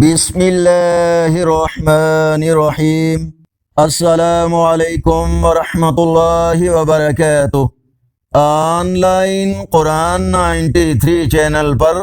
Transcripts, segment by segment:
بسم اللہ الرحمن الرحیم۔ السلام علیکم ورحمۃ اللہ وبرکاتہ۔ آن لائن قرآن 93 چینل پر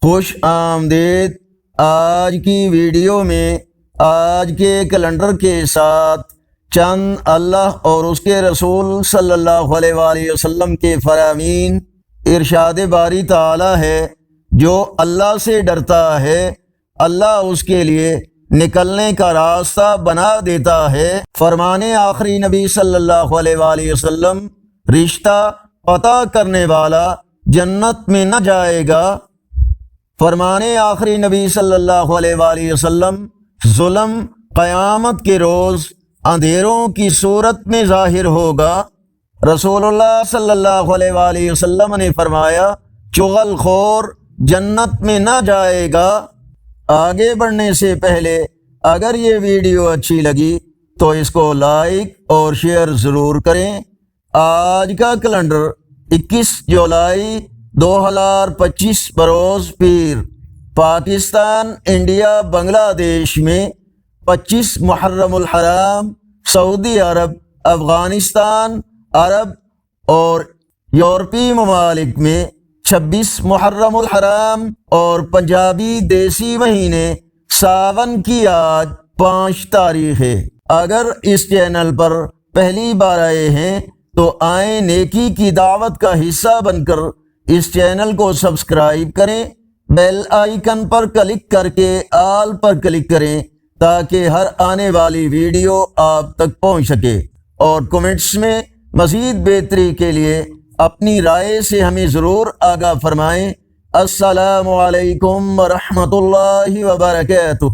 خوش آمدید۔ آج کی ویڈیو میں آج کے کیلنڈر کے ساتھ چند اللہ اور اس کے رسول صلی اللہ علیہ وآلہ وسلم کے فرامین۔ ارشاد باری تعالی ہے، جو اللہ سے ڈرتا ہے اللہ اس کے لیے نکلنے کا راستہ بنا دیتا ہے۔ فرمان آخری نبی صلی اللہ علیہ وآلہ وسلم، رشتہ قطع کرنے والا جنت میں نہ جائے گا۔ فرمان آخری نبی صلی اللہ علیہ وآلہ وسلم، ظلم قیامت کے روز اندھیروں کی صورت میں ظاہر ہوگا۔ رسول اللہ صلی اللہ علیہ وآلہ وسلم نے فرمایا، چغل خور جنت میں نہ جائے گا۔ آگے بڑھنے سے پہلے اگر یہ ویڈیو اچھی لگی تو اس کو لائک اور شیئر ضرور کریں۔ آج کا کیلنڈر 21 جولائی 2025 بروز پیر، پاکستان، انڈیا، بنگلہ دیش میں 25 محرم الحرام، سعودی عرب، افغانستان، عرب اور یورپی ممالک میں 26 محرم الحرام اور پنجابی دیسی مہینے ساون کی آج 5 تاریخ ہے۔ اگر اس چینل پر پہلی بار آئے ہیں تو آئیں نیکی کی دعوت کا حصہ بن کر اس چینل کو سبسکرائب کریں، بیل آئیکن پر کلک کر کے آل پر کلک کریں تاکہ ہر آنے والی ویڈیو آپ تک پہنچ سکے، اور کمنٹس میں مزید بہتری کے لیے اپنی رائے سے ہمیں ضرور آگاہ فرمائیں۔ السلام علیکم ورحمۃ اللہ وبرکاتہ۔